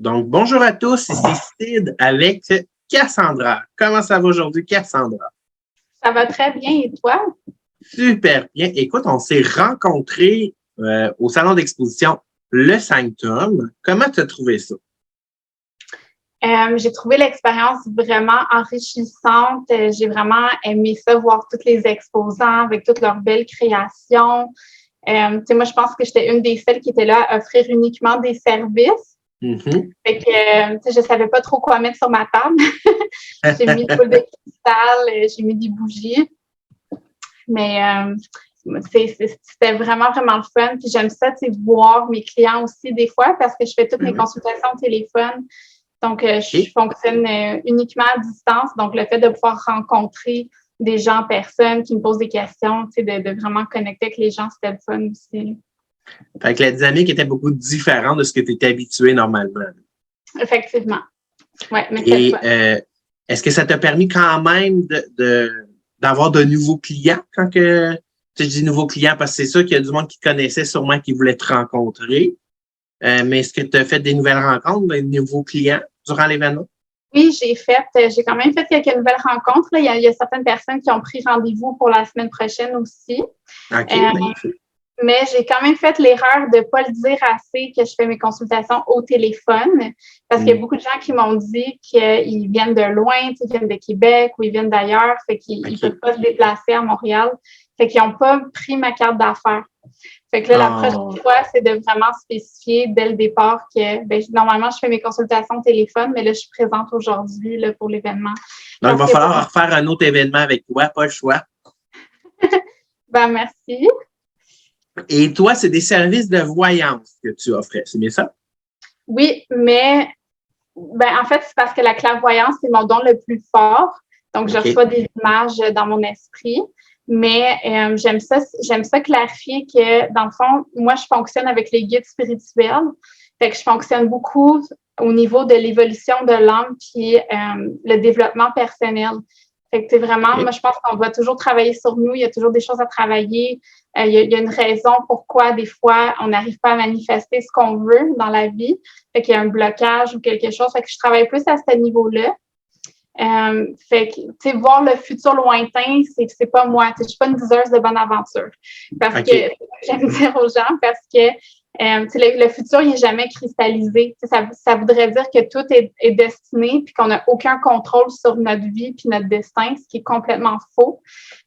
Donc, bonjour à tous, ici Sid avec Cassandra. Comment ça va aujourd'hui, Cassandra? Ça va très bien, et toi? Super bien. Écoute, on s'est rencontrés au salon d'exposition Le Sanctum. Comment tu as trouvé ça? J'ai trouvé l'expérience vraiment enrichissante. J'ai vraiment aimé ça, voir tous les exposants avec toutes leurs belles créations. Moi, je pense que j'étais une des seules qui était là à offrir uniquement des services. Mm-hmm. Fait que, je savais pas trop quoi mettre sur ma table. J'ai mis une boule de cristal, j'ai mis des bougies. Mais c'était vraiment, vraiment le fun. Puis j'aime ça, voir mes clients aussi des fois parce que je fais toutes mes consultations au téléphone. Donc, je fonctionne uniquement à distance. Donc, le fait de pouvoir rencontrer des gens en personne qui me posent des questions, de vraiment connecter avec les gens, c'était le fun aussi. Fait que la dynamique était beaucoup différente de ce que tu étais habitué normalement. Effectivement. Oui, mais et est-ce que ça t'a permis quand même d'avoir de nouveaux clients quand que je dis nouveaux clients parce que c'est sûr qu'il y a du monde qui connaissait sûrement qui voulait te rencontrer. Mais est-ce que tu as fait des nouvelles rencontres, des nouveaux clients durant l'événement? Oui, j'ai quand même fait quelques nouvelles rencontres. Là. Il y a certaines personnes qui ont pris rendez-vous pour la semaine prochaine aussi. OK, magnifique. Mais j'ai quand même fait l'erreur de ne pas le dire assez que je fais mes consultations au téléphone parce qu'il y a beaucoup de gens qui m'ont dit qu'ils viennent de loin, ils viennent de Québec ou ils viennent d'ailleurs, fait qu'ils ne peuvent pas se déplacer à Montréal, fait qu'ils n'ont pas pris ma carte d'affaires. Fait que là, la prochaine fois, c'est de vraiment spécifier dès le départ que normalement, je fais mes consultations au téléphone, mais là, je suis présente aujourd'hui là, pour l'événement. Donc, il va falloir refaire un autre événement avec toi, pas le choix. Merci. Et toi, c'est des services de voyance que tu offrais, c'est bien ça? Oui, mais en fait, c'est parce que la clairvoyance, c'est mon don le plus fort. Donc, je reçois des images dans mon esprit. Mais j'aime ça clarifier que, dans le fond, moi, je fonctionne avec les guides spirituels. Fait que je fonctionne beaucoup au niveau de l'évolution de l'âme puis le développement personnel. Fait que vraiment, moi, je pense qu'on doit toujours travailler sur nous. Il y a toujours des choses à travailler. Il y a une raison pourquoi, des fois, on n'arrive pas à manifester ce qu'on veut dans la vie. Fait qu'il y a un blocage ou quelque chose. Fait que je travaille plus à ce niveau-là. Fait que, tu sais, voir le futur lointain, c'est pas moi. Je suis pas une diseuse de bonne aventure. Parce que, j'aime dire aux gens, parce que, le futur, il est jamais cristallisé. Ça voudrait dire que tout est destiné puis qu'on n'a aucun contrôle sur notre vie puis notre destin, ce qui est complètement faux.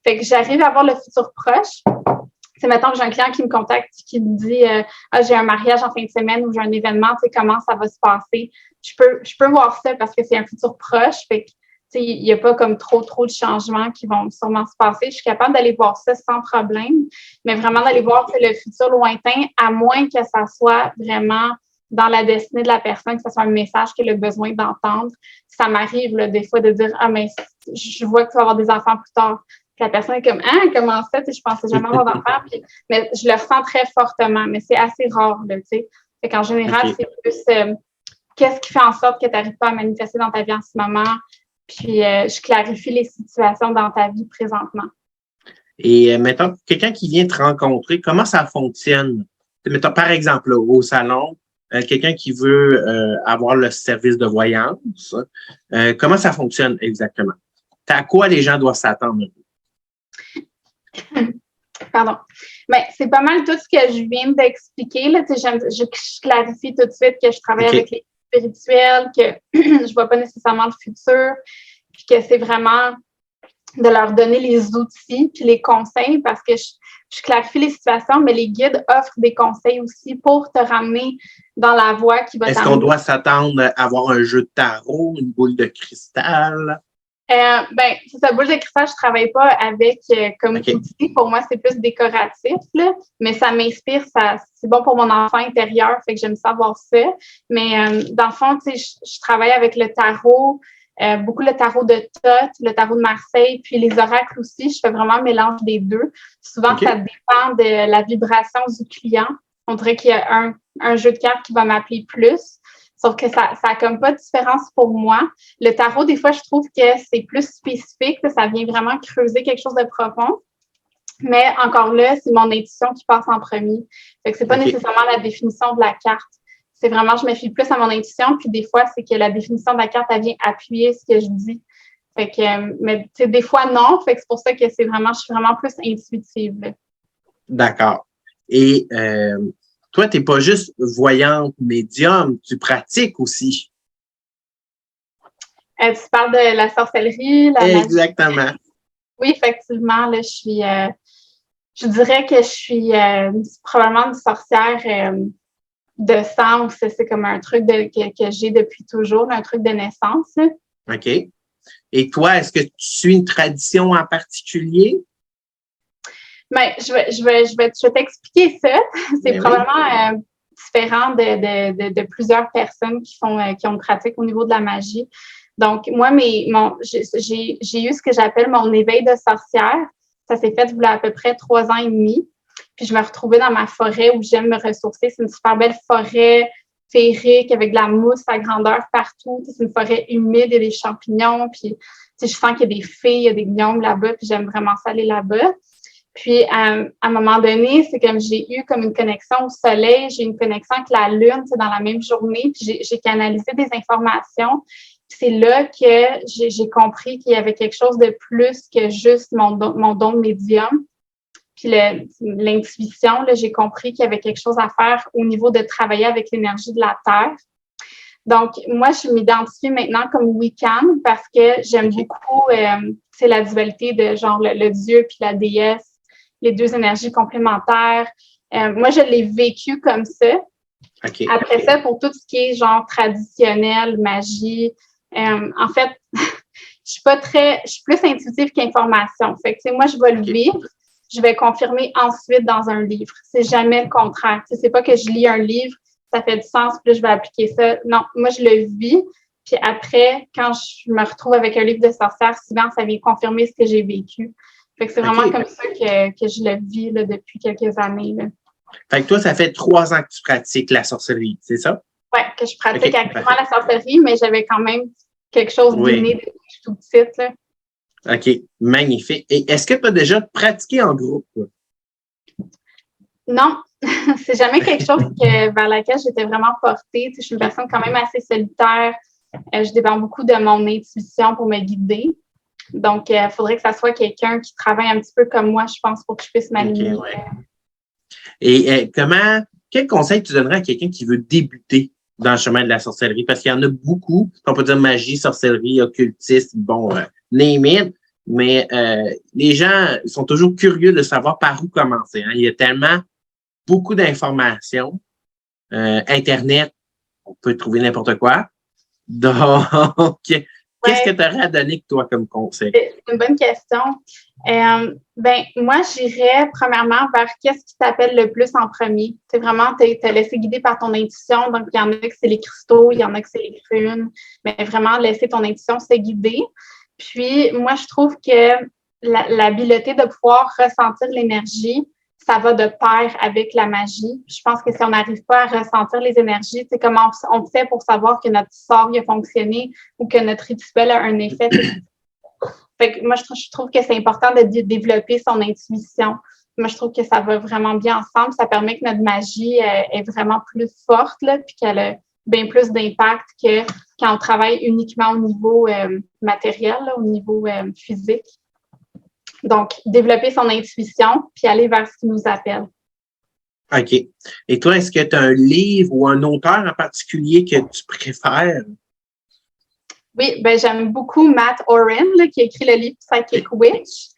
Fait que j'arrive à voir le futur proche. C'est mettons que j'ai un client qui me contacte qui me dit j'ai un mariage en fin de semaine ou j'ai un événement, tu sais, comment ça va se passer. Je peux voir ça parce que c'est un futur proche. Fait que il n'y a pas comme trop de changements qui vont sûrement se passer. Je suis capable d'aller voir ça sans problème, mais vraiment d'aller voir le futur lointain, à moins que ça soit vraiment dans la destinée de la personne, que ce soit un message qu'elle a besoin d'entendre. Ça m'arrive là, des fois de dire mais je vois que tu vas avoir des enfants plus tard. Puis la personne est comme comment ça? Je pensais jamais avoir d'enfants. Mais je le ressens très fortement, mais c'est assez rare, là, tu sais. Fait qu'en général, c'est plus qu'est-ce qui fait en sorte que tu n'arrives pas à manifester dans ta vie en ce moment? Puis, je clarifie les situations dans ta vie présentement. Et mettons, quelqu'un qui vient te rencontrer, comment ça fonctionne? Mettons, par exemple, là, au salon, quelqu'un qui veut avoir le service de voyance, comment ça fonctionne exactement? À quoi les gens doivent s'attendre? Pardon. Mais c'est pas mal tout ce que je viens d'expliquer. Là. Je clarifie tout de suite que je travaille avec les spirituels, que je vois pas nécessairement le futur, puis que c'est vraiment de leur donner les outils puis les conseils parce que je clarifie les situations, mais les guides offrent des conseils aussi pour te ramener dans la voie qui va t'amener. Est-ce qu'on doit s'attendre à avoir un jeu de tarot, une boule de cristal? C'est ça, boule de cristal, je travaille pas avec comme outil. Pour moi, c'est plus décoratif, là, mais ça m'inspire, c'est bon pour mon enfant intérieur, fait que j'aime savoir ça. Mais dans le fond, tu sais, je travaille avec le tarot, beaucoup le tarot de Thoth, le tarot de Marseille, puis les oracles aussi. Je fais vraiment un mélange des deux. Souvent, ça dépend de la vibration du client. On dirait qu'il y a un jeu de cartes qui va m'appeler plus. Sauf que ça n'a comme pas de différence pour moi. Le tarot, des fois, je trouve que c'est plus spécifique. Ça vient vraiment creuser quelque chose de profond. Mais encore là, c'est mon intuition qui passe en premier. Fait que c'est pas nécessairement la définition de la carte. c'est vraiment, je me fie plus à mon intuition. Puis des fois, c'est que la définition de la carte, elle vient appuyer ce que je dis. Fait que, mais tu sais, des fois, non. Fait que c'est pour ça que je suis vraiment plus intuitive, là. D'accord. Et toi, tu n'es pas juste voyante médium, tu pratiques aussi. Tu parles de la sorcellerie, la magie. Exactement. Oui, effectivement, là, je dirais que je suis probablement une sorcière de sang, ou c'est comme un truc que j'ai depuis toujours, un truc de naissance, là. OK. Et toi, est-ce que tu suis une tradition en particulier? Mais je vais t'expliquer ça. C'est probablement différent de plusieurs personnes qui ont une pratique au niveau de la magie. Donc, moi, j'ai eu ce que j'appelle mon éveil de sorcière. Ça s'est fait il y a à peu près 3 ans et demi. Puis, je me retrouvais dans ma forêt où j'aime me ressourcer. C'est une super belle forêt féerique avec de la mousse à grandeur partout. C'est une forêt humide, il y a des champignons. Puis, je sens qu'il y a des fées, il y a des gnomes là-bas. Puis, j'aime vraiment ça aller là-bas. Puis, à un moment donné, c'est comme j'ai eu comme une connexion au soleil, j'ai une connexion avec la lune, c'est dans la même journée, puis j'ai canalisé des informations. C'est là que j'ai compris qu'il y avait quelque chose de plus que juste mon don de médium. Puis l'intuition, là, j'ai compris qu'il y avait quelque chose à faire au niveau de travailler avec l'énergie de la Terre. Donc, moi, je m'identifie maintenant comme Wiccan parce que j'aime beaucoup la dualité de genre le dieu puis la déesse, les deux énergies complémentaires. Moi, je l'ai vécu comme ça. Okay. Après ça, pour tout ce qui est genre traditionnel, magie, en fait, je suis plus intuitive qu'information. Fait que, moi, je vais le vivre, je vais confirmer ensuite dans un livre. C'est jamais le contraire. C'est pas que je lis un livre, ça fait du sens, puis là, je vais appliquer ça. Non, moi, je le vis. Puis après, quand je me retrouve avec un livre de sorcière, souvent, ça vient confirmer ce que j'ai vécu. Fait que c'est vraiment comme ça que je le vis là, depuis quelques années, là. Fait que toi, ça fait 3 ans que tu pratiques la sorcellerie, c'est ça? Oui, que je pratique activement la sorcellerie, mais j'avais quand même quelque chose d'inné depuis que je suis toute petite, là. OK, magnifique. Et est-ce que tu as déjà pratiqué en groupe? Non, c'est jamais quelque chose vers laquelle j'étais vraiment portée. Je suis une personne quand même assez solitaire. Je dépends beaucoup de mon intuition pour me guider. Donc, il faudrait que ça soit quelqu'un qui travaille un petit peu comme moi, je pense, pour que je puisse m'aligner. Okay, ouais. Et quel conseil tu donnerais à quelqu'un qui veut débuter dans le chemin de la sorcellerie? Parce qu'il y en a beaucoup, on peut dire magie, sorcellerie, occultisme, name it, mais les gens sont toujours curieux de savoir par où commencer. Hein? Il y a tellement beaucoup d'informations. Internet, on peut trouver n'importe quoi. Donc, qu'est-ce que tu aurais à donner, toi, comme conseil? C'est une bonne question. Moi, j'irais premièrement vers qu'est-ce qui t'appelle le plus en premier. C'est vraiment te laisser guider par ton intuition. Donc, il y en a que c'est les cristaux, il y en a que c'est les runes, mais vraiment laisser ton intuition se guider. Puis, moi, je trouve que l'habileté de pouvoir ressentir l'énergie, ça va de pair avec la magie. Je pense que si on n'arrive pas à ressentir les énergies, c'est comment on fait pour savoir que notre sort a fonctionné ou que notre rituel a un effet. Fait que moi, je trouve que c'est important de développer son intuition. Moi, je trouve que ça va vraiment bien ensemble. Ça permet que notre magie est vraiment plus forte, là, puis qu'elle a bien plus d'impact que quand on travaille uniquement au niveau matériel, là, au niveau physique. Donc, développer son intuition, puis aller vers ce qui nous appelle. OK. Et toi, est-ce que tu as un livre ou un auteur en particulier que tu préfères? Oui, j'aime beaucoup Matt Oren, là, qui a écrit le livre Psychic Witch.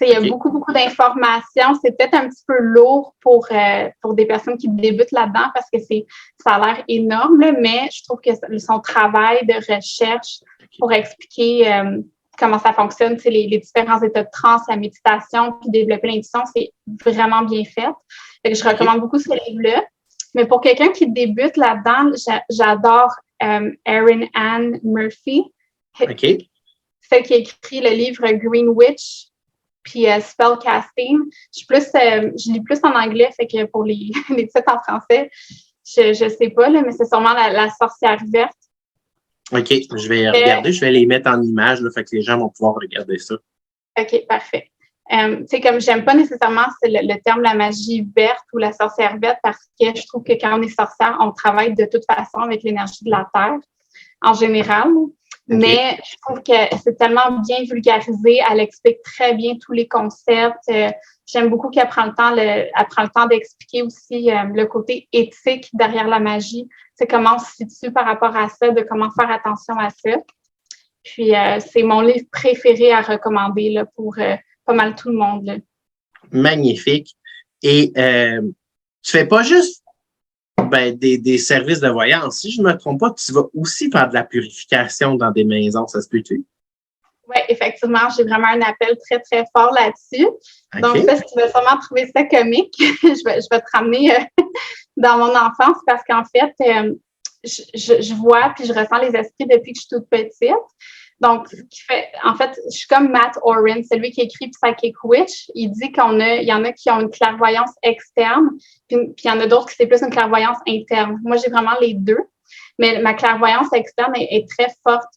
Il y a beaucoup, beaucoup d'informations. C'est peut-être un petit peu lourd pour des personnes qui débutent là-dedans parce que ça a l'air énorme, là, mais je trouve que son travail de recherche pour expliquer comment ça fonctionne, les différents états de transe, la méditation, puis développer l'intuition, c'est vraiment bien fait. Fait que je recommande beaucoup ce livre-là. Mais pour quelqu'un qui débute là-dedans, j'adore Erin Ann Murphy. OK. Celle qui a écrit le livre Green Witch, puis Spellcasting. Je lis plus en anglais, fait que pour les titres en français, je sais pas, là, mais c'est sûrement la sorcière verte. OK, je vais regarder, je vais les mettre en image, là, fait que les gens vont pouvoir regarder ça. OK, parfait. Comme j'aime pas nécessairement le terme la magie verte ou la sorcière verte parce que je trouve que quand on est sorcière, on travaille de toute façon avec l'énergie de la terre en général. Okay. Mais je trouve que c'est tellement bien vulgarisé, elle explique très bien tous les concepts. J'aime beaucoup qu'elle prend le temps d'expliquer aussi le côté éthique derrière la magie. C'est comment on se situe par rapport à ça, de comment faire attention à ça. Puis c'est mon livre préféré à recommander là, pour pas mal tout le monde. Là. Magnifique. Et tu fais pas juste des services de voyance. Si je ne me trompe pas, tu vas aussi faire de la purification dans des maisons, ça se peut-tu? Oui, effectivement, j'ai vraiment un appel très, très fort là-dessus. Okay. Donc, ça, tu vas sûrement trouver ça comique. je vais te ramener dans mon enfance parce qu'en fait, je vois puis je ressens les esprits depuis que je suis toute petite. Donc, en fait, je suis comme Matt Oren, celui qui écrit Psychic Witch. Il dit il y en a qui ont une clairvoyance externe, puis il y en a d'autres qui c'est plus une clairvoyance interne. Moi, j'ai vraiment les deux, mais ma clairvoyance externe est très forte.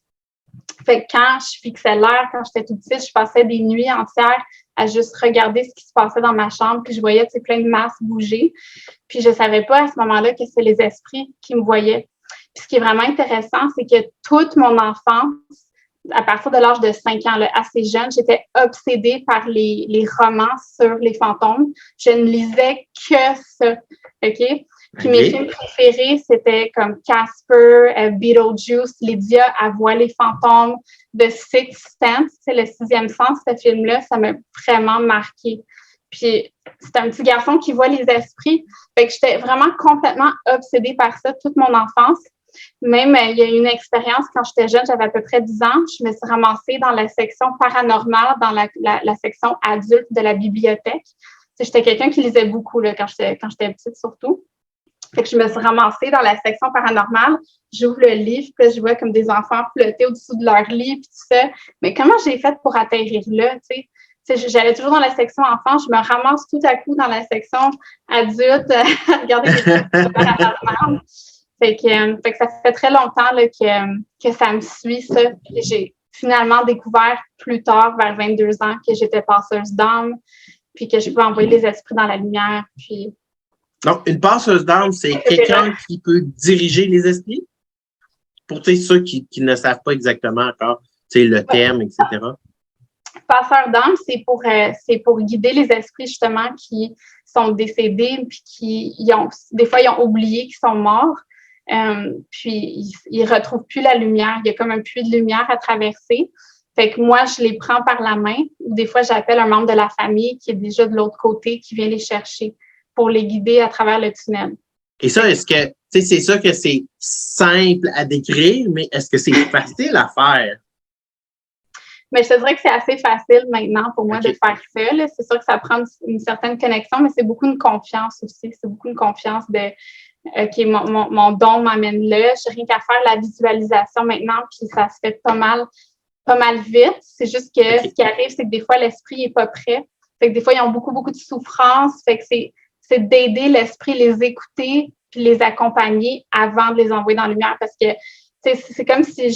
Fait que quand je fixais l'air, quand j'étais toute petite, je passais des nuits entières à juste regarder ce qui se passait dans ma chambre, puis je voyais plein de masses bouger. Puis je savais pas à ce moment-là que c'est les esprits qui me voyaient. Puis ce qui est vraiment intéressant, c'est que toute mon enfance, à partir de l'âge de 5 ans, là, assez jeune, j'étais obsédée par les romans sur les fantômes. Je ne lisais que ça, OK? Puis mes films préférés, c'était comme Casper, Beetlejuice, Lydia, Elle voit les fantômes, The Sixth Sense, c'est le sixième sens, ce film-là, ça m'a vraiment marqué. Puis c'est un petit garçon qui voit les esprits. Fait que j'étais vraiment complètement obsédée par ça toute mon enfance. Même, il y a eu une expérience quand j'étais jeune, j'avais à peu près 10 ans, je me suis ramassée dans la section paranormale, dans la section adulte de la bibliothèque. J'étais quelqu'un qui lisait beaucoup là, quand j'étais petite surtout. Fait que je me suis ramassée dans la section paranormale, j'ouvre le livre, puis là, je vois comme des enfants flotter au-dessous de leur lit, puis tout ça. Mais comment j'ai fait pour atterrir là, tu sais? J'allais toujours dans la section enfant, je me ramasse tout à coup dans la section adulte, regarder les films paranormales. Fait que ça fait très longtemps là, que ça me suit, ça. Puis j'ai finalement découvert plus tard, vers 22 ans, que j'étais passeuse d'âme, puis que je pouvais envoyer les esprits dans la lumière. Puis... Donc, une passeuse d'âme, c'est quelqu'un qui peut diriger les esprits? Pour ceux qui ne savent pas exactement encore le terme, etc. Passeur d'âme, c'est pour guider les esprits, justement, qui sont décédés, puis des fois, ils ont oublié qu'ils sont morts. Puis ils retrouvent plus la lumière. Il y a comme un puits de lumière à traverser. Fait que moi, je les prends par la main. Ou des fois, j'appelle un membre de la famille qui est déjà de l'autre côté, qui vient les chercher pour les guider à travers le tunnel. Et ça, est-ce que, c'est sûr que c'est simple à décrire, mais est-ce que c'est facile à faire? Mais je te dirais que c'est assez facile maintenant pour moi de faire ça. Là. C'est sûr que ça prend une certaine connexion, mais c'est beaucoup une confiance aussi. C'est beaucoup une confiance de OK, mon don m'amène là. Je n'ai rien qu'à faire la visualisation maintenant, puis ça se fait pas mal vite. C'est juste que ce qui arrive, c'est que des fois, l'esprit n'est pas prêt. Fait que des fois, ils ont beaucoup, beaucoup de souffrance. Fait que c'est d'aider l'esprit, les écouter, puis les accompagner avant de les envoyer dans la lumière. Parce que c'est comme si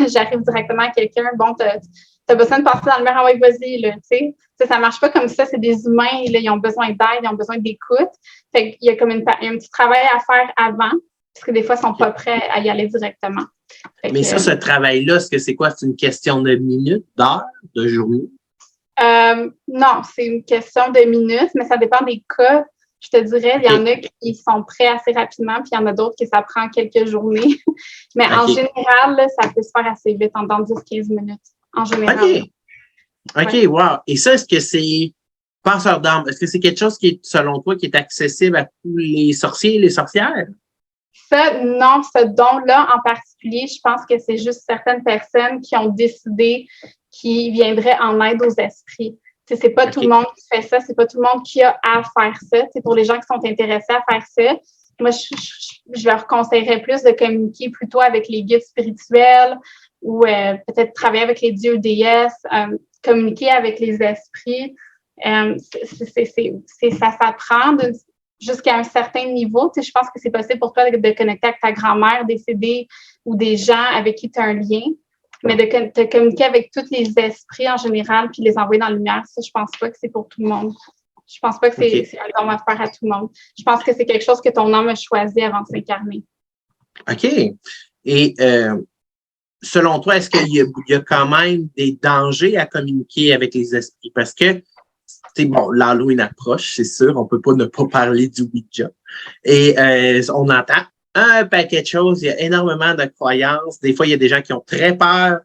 j'arrive directement à quelqu'un, bon, t'as besoin de passer dans le lumière, ouais, vas-y, là, tu sais. Ça marche pas comme ça, c'est des humains, là, ils ont besoin d'aide, ils ont besoin d'écoute. Fait qu'il y a comme un petit travail à faire avant, parce que des fois, ils sont pas prêts à y aller directement. Mais ça, ce travail-là, est-ce que c'est quoi? C'est une question de minutes, d'heures, de journées? Non, c'est une question de minutes, mais ça dépend des cas. Je te dirais, il y en a qui sont prêts assez rapidement, puis il y en a d'autres que ça prend quelques journées. Mais en général, là, ça peut se faire assez vite, en 10-15 minutes, en général. OK, wow. Et ça, est-ce que c'est passeur d'âme? Est-ce que c'est quelque chose qui est, selon toi, qui est accessible à tous les sorciers et les sorcières? Non, ce don-là en particulier, je pense que c'est juste certaines personnes qui ont décidé qu'ils viendraient en aide aux esprits. C'est pas tout le monde qui fait ça, c'est pas tout le monde qui a à faire ça. C'est pour les gens qui sont intéressés à faire ça. Moi, je leur conseillerais plus de communiquer plutôt avec les guides spirituels ou peut-être travailler avec les dieux déesses, communiquer avec les esprits. Ça s'apprend jusqu'à un certain niveau. Je pense que c'est possible pour toi de connecter avec ta grand-mère décédée ou des gens avec qui tu as un lien. Mais de communiquer avec tous les esprits en général puis les envoyer dans la lumière, ça, je pense pas que c'est pour tout le monde. Je pense pas que c'est un don à faire à tout le monde. Je pense que c'est quelque chose que ton âme a choisi avant de s'incarner. OK. Et selon toi, est-ce qu'il y a quand même des dangers à communiquer avec les esprits? Parce que, bon, l'Halloween approche, c'est sûr, on peut pas ne pas parler du Ouija. Et on entend un paquet de choses, il y a énormément de croyances. Des fois, il y a des gens qui ont très peur.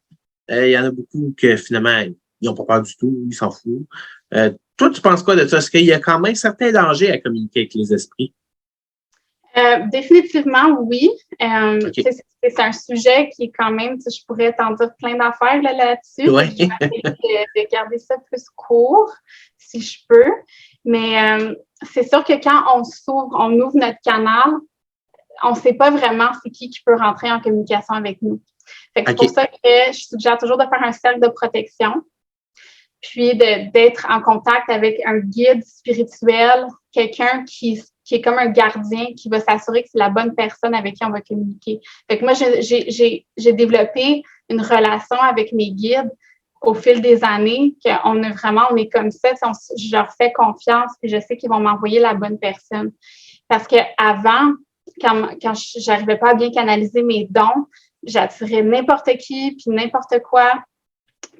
Il y en a beaucoup que finalement, ils n'ont pas peur du tout, ils s'en foutent. Toi, tu penses quoi de ça? Est-ce qu'il y a quand même certains dangers à communiquer avec les esprits? Définitivement, oui. Okay. C'est un sujet qui est quand même, je pourrais t'en dire plein d'affaires là-dessus. Ouais. Je vais essayer de garder ça plus court, si je peux. Mais c'est sûr que quand on ouvre notre canal, on ne sait pas vraiment c'est qui peut rentrer en communication avec nous. C'est pour ça que je suggère toujours de faire un cercle de protection, puis d'être en contact avec un guide spirituel, quelqu'un qui est comme un gardien qui va s'assurer que c'est la bonne personne avec qui on va communiquer. Fait que moi, j'ai développé une relation avec mes guides au fil des années, on est comme ça, je leur fais confiance, puis je sais qu'ils vont m'envoyer la bonne personne. Parce que avant, quand j'arrivais pas à bien canaliser mes dons, j'attirais n'importe qui, puis n'importe quoi.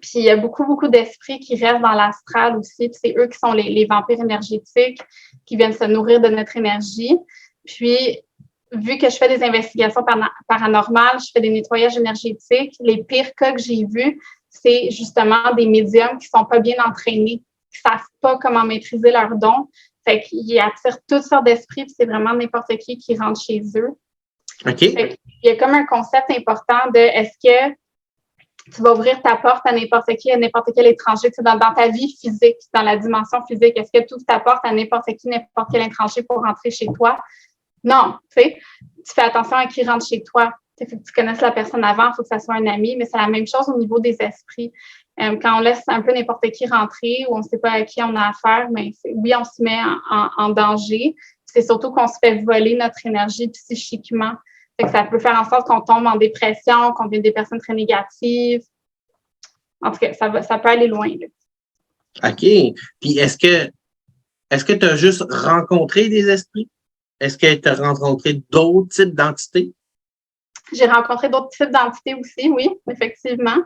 Puis il y a beaucoup, beaucoup d'esprits qui restent dans l'astral aussi. Puis c'est eux qui sont les vampires énergétiques qui viennent se nourrir de notre énergie. Puis, vu que je fais des investigations paranormales, je fais des nettoyages énergétiques, les pires cas que j'ai vus, c'est justement des médiums qui sont pas bien entraînés, qui savent pas comment maîtriser leurs dons. Fait qu'ils attirent toutes sortes d'esprits, puis c'est vraiment n'importe qui rentre chez eux. OK. Fait il y a comme un concept important de est-ce que tu vas ouvrir ta porte à n'importe qui, à n'importe quel étranger, tu sais, dans ta vie physique, dans la dimension physique. Est-ce que tu ouvres ta porte à n'importe qui, n'importe quel étranger pour rentrer chez toi? Non, tu sais, tu fais attention à qui rentre chez toi. Il faut que tu connaisses la personne avant, il faut que ça soit un ami, mais c'est la même chose au niveau des esprits. Quand on laisse un peu n'importe qui rentrer ou on ne sait pas à qui on a affaire, mais oui, on se met en danger. C'est surtout qu'on se fait voler notre énergie psychiquement. Fait que ça peut faire en sorte qu'on tombe en dépression, qu'on devient des personnes très négatives. En tout cas, ça peut aller loin. Là. OK. Puis est-ce que tu as juste rencontré des esprits? Est-ce que tu as rencontré d'autres types d'entités? J'ai rencontré d'autres types d'entités aussi, oui, effectivement.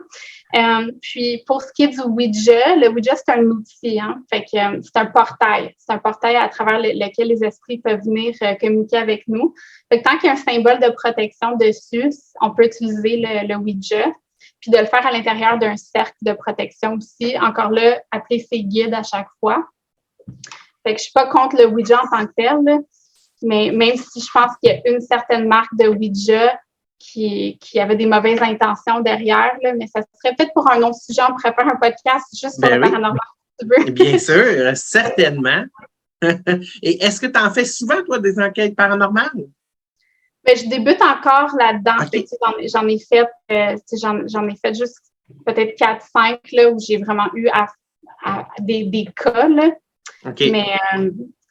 Puis, pour ce qui est du Ouija, le Ouija, c'est un outil, hein? Fait que c'est un portail. C'est un portail à travers lequel les esprits peuvent venir communiquer avec nous. Fait que tant qu'il y a un symbole de protection dessus, on peut utiliser le Ouija. Puis de le faire à l'intérieur d'un cercle de protection aussi. Encore là, appeler ses guides à chaque fois. Fait que je suis pas contre le Ouija en tant que tel, là, mais même si je pense qu'il y a une certaine marque de Ouija qui avait des mauvaises intentions derrière, là, mais ça serait peut-être pour un autre sujet. On pourrait faire un podcast juste sur le paranormal, si tu veux. Bien sûr, certainement. Et est-ce que tu en fais souvent, toi, des enquêtes paranormales? Ben, je débute encore là-dedans. Okay. J'en ai fait juste peut-être 4-5 là, où j'ai vraiment eu des cas. Là. Okay. Mais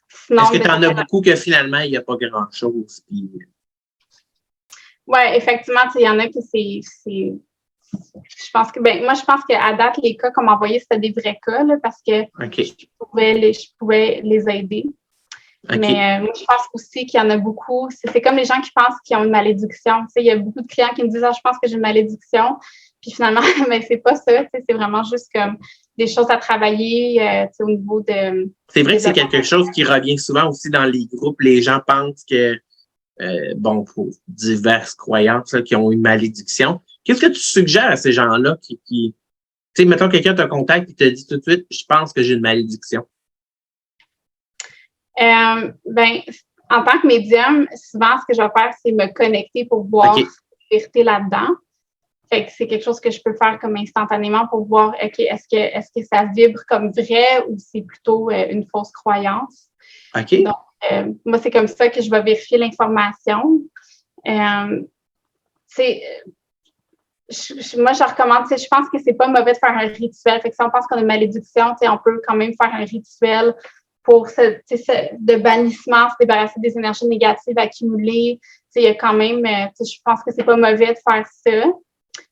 sinon. Est-ce que tu en as beaucoup que finalement, il n'y a pas grand-chose? Puis... Oui, effectivement, il y en a qui c'est. Je pense que qu'à date, les cas qu'on m'a envoyés, c'était des vrais cas là, parce que je pouvais les aider. Okay. Mais moi, je pense aussi qu'il y en a beaucoup. C'est comme les gens qui pensent qu'ils ont une malédiction. Il y a beaucoup de clients qui me disent je pense que j'ai une malédiction. Puis finalement, mais c'est pas ça. C'est vraiment juste comme des choses à travailler au niveau de. C'est vrai que c'est quelque chose qui revient souvent aussi dans les groupes. Les gens pensent que, pour diverses croyances là, qui ont une malédiction. Qu'est-ce que tu suggères à ces gens-là qui tu sais, mettons quelqu'un te contacte et te dit tout de suite, je pense que j'ai une malédiction. En tant que médium, souvent, ce que je vais faire, c'est me connecter pour voir la vérité là-dedans. Fait que c'est quelque chose que je peux faire comme instantanément pour voir, OK, est-ce que ça vibre comme vrai ou c'est plutôt une fausse croyance? OK. Donc, moi, c'est comme ça que je vais vérifier l'information. Moi, je recommande, je pense que c'est pas mauvais de faire un rituel. Fait que si on pense qu'on a une malédiction, on peut quand même faire un rituel pour de bannissement, se débarrasser des énergies négatives accumulées. Il y a quand même, je pense que c'est pas mauvais de faire ça.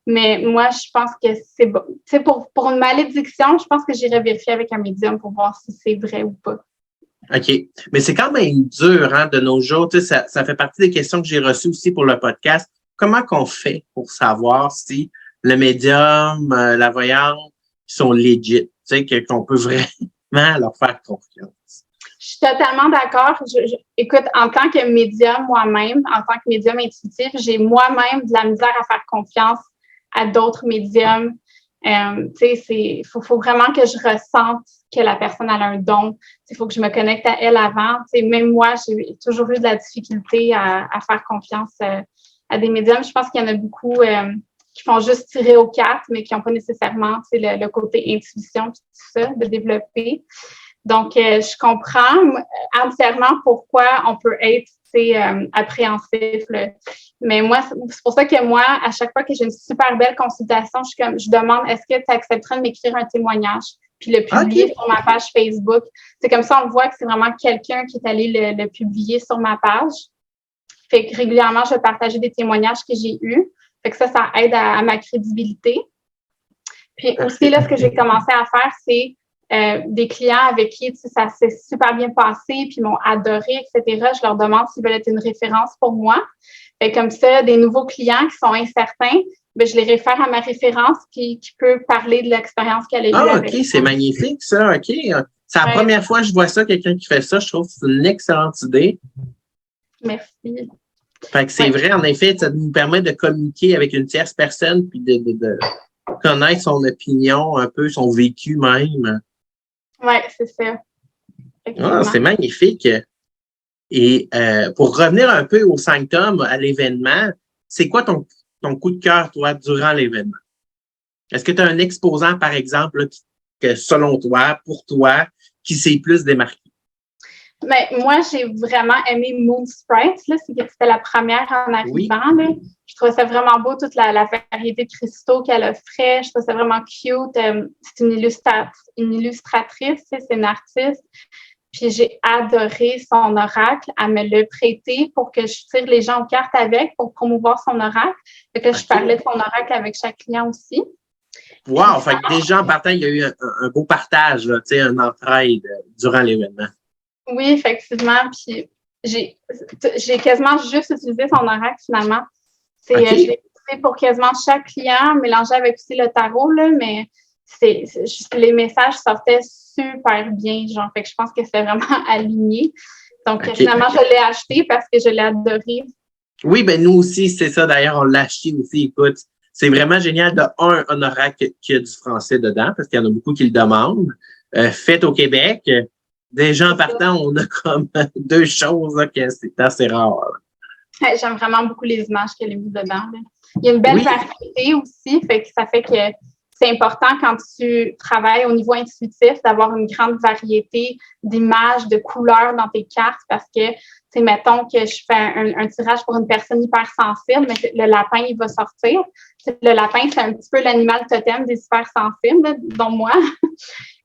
Mais moi, je pense que c'est bon. Tu sais, pour une malédiction, je pense que j'irais vérifier avec un médium pour voir si c'est vrai ou pas. OK. Mais c'est quand même dur, hein, de nos jours. Tu sais, ça fait partie des questions que j'ai reçues aussi pour le podcast. Comment qu'on fait pour savoir si le médium, la voyante, sont legit? Tu sais, qu'on peut vraiment leur faire confiance. Je suis totalement d'accord. Écoute, en tant que médium moi-même, en tant que médium intuitif, j'ai moi-même de la misère à faire confiance à d'autres médiums. Tu sais, il faut vraiment que je ressente que la personne a un don. Il faut que je me connecte à elle avant. Tu sais, même moi, j'ai toujours eu de la difficulté à faire confiance à des médiums. Je pense qu'il y en a beaucoup qui font juste tirer aux cartes, mais qui n'ont pas nécessairement le côté intuition, tout ça, de développer. Donc, je comprends entièrement pourquoi on peut être appréhensif. Là. Mais moi, c'est pour ça que moi, à chaque fois que j'ai une super belle consultation, je demande est-ce que tu accepterais de m'écrire un témoignage puis le publier sur ma page Facebook. C'est comme ça, on voit que c'est vraiment quelqu'un qui est allé le publier sur ma page. Fait que régulièrement, je vais partager des témoignages que j'ai eus. Fait que ça aide à ma crédibilité. Puis aussi, là, ce que j'ai commencé à faire, c'est des clients avec qui ça s'est super bien passé, puis m'ont adoré, etc. Je leur demande s'ils veulent être une référence pour moi. Fait comme ça, des nouveaux clients qui sont incertains, ben, je les réfère à ma référence qui peut parler de l'expérience qu'elle a eue avec OK, c'est magnifique, ça. OK. C'est la première fois que je vois ça, quelqu'un qui fait ça. Je trouve que c'est une excellente idée. Merci. Fait que c'est vrai, en effet, ça nous permet de communiquer avec une tierce personne puis de connaître son opinion, un peu son vécu même. Oui, c'est ça. Ah, c'est magnifique. Et pour revenir un peu au Sanctum, à l'événement, c'est quoi ton coup de cœur, toi, durant l'événement? Est-ce que tu as un exposant, par exemple, là, que selon toi, pour toi, qui s'est plus démarqué? Mais moi, j'ai vraiment aimé Moon Sprite. C'était la première en arrivant. Oui. Là. Je trouvais ça vraiment beau, toute la variété de cristaux qu'elle offrait. Je trouvais ça vraiment cute. C'est une illustratrice, c'est une artiste. Puis j'ai adoré son oracle. Elle me l'a prêté pour que je tire les gens aux cartes avec pour promouvoir son oracle. Fait que je parlais de son oracle avec chaque client aussi. Wow! Fait que déjà, en partant, il y a eu un beau partage, là, une entraide durant l'événement. Oui, effectivement. Puis j'ai quasiment juste utilisé son oracle finalement. Je l'ai utilisé pour quasiment chaque client, mélangé avec aussi le tarot, là, mais les messages sortaient super bien, genre. Fait que je pense que c'est vraiment aligné. Donc, finalement, je l'ai acheté parce que je l'ai adoré. Oui, ben nous aussi, c'est ça. D'ailleurs, on l'a acheté aussi. Écoute, c'est vraiment génial. De un oracle qui a du français dedans, parce qu'il y en a beaucoup qui le demandent. Fait au Québec. Déjà en partant, on a comme deux choses là, que c'est assez rare. J'aime vraiment beaucoup les images qu'elle a mises dedans. Là. Il y a une belle variété aussi, fait que ça fait que c'est important quand tu travailles au niveau intuitif d'avoir une grande variété d'images, de couleurs dans tes cartes parce que, tu sais, mettons que je fais un tirage pour une personne hypersensible, mais le lapin, il va sortir. Le lapin, c'est un petit peu l'animal totem des hypersensibles, dont moi.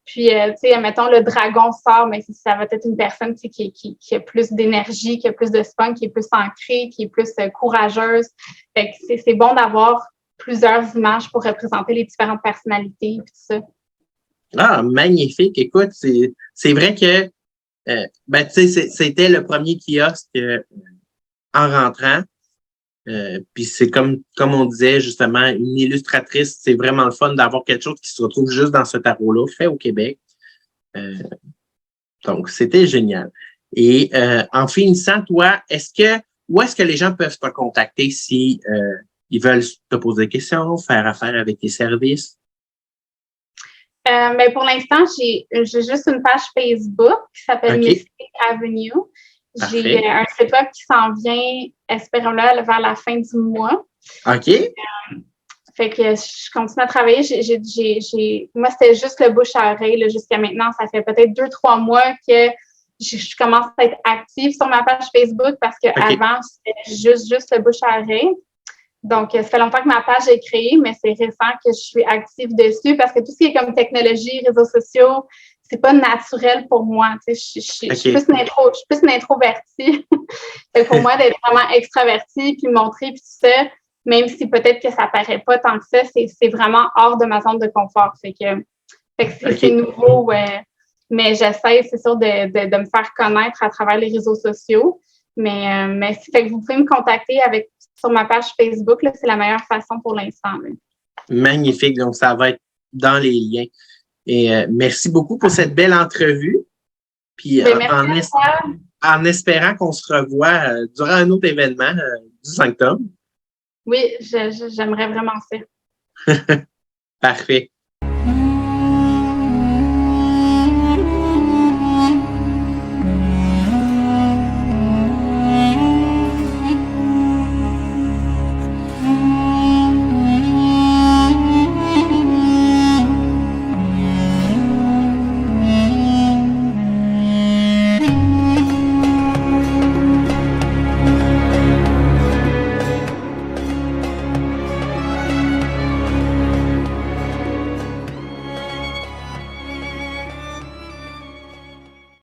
Puis, tu sais, mettons, le dragon sort, mais ça va être une personne qui a plus d'énergie, qui a plus de spunk, qui est plus ancrée, qui est plus courageuse. Fait que c'est bon d'avoir plusieurs images pour représenter les différentes personnalités et tout ça. Ah, magnifique. Écoute, c'est vrai que ben, tu sais, c'était le premier kiosque en rentrant. Puis c'est comme on disait, justement, une illustratrice, c'est vraiment le fun d'avoir quelque chose qui se retrouve juste dans ce tarot-là, fait au Québec. Donc, c'était génial. Et en finissant, toi, où est-ce que les gens peuvent te contacter si ils veulent te poser des questions, faire affaire avec tes services? Mais pour l'instant, j'ai juste une page Facebook qui s'appelle Mystic Avenue. Parfait. J'ai un site web qui s'en vient, espérons-le, vers la fin du mois. OK. Fait que je continue à travailler. Moi, c'était juste le bouche à oreille jusqu'à maintenant. Ça fait peut-être 2-3 mois que je commence à être active sur ma page Facebook parce qu'avant, c'était juste le bouche à oreille. Donc, ça fait longtemps que ma page est créée, mais c'est récent que je suis active dessus parce que tout ce qui est comme technologie, réseaux sociaux, c'est pas naturel pour moi. Tu sais, je suis plus une introvertie. Pour moi, d'être vraiment extravertie, puis montrer, puis tout ça, même si peut-être que ça paraît pas tant que ça, c'est vraiment hors de ma zone de confort. Fait que c'est nouveau, mais j'essaie, c'est sûr, de me faire connaître à travers les réseaux sociaux. Mais fait que vous pouvez me contacter sur ma page Facebook, là, c'est la meilleure façon pour l'instant. Là. Magnifique, donc ça va être dans les liens. Et merci beaucoup pour cette belle entrevue. Puis en espérant qu'on se revoit durant un autre événement du 5 octobre. Oui, j'aimerais vraiment ça. Parfait.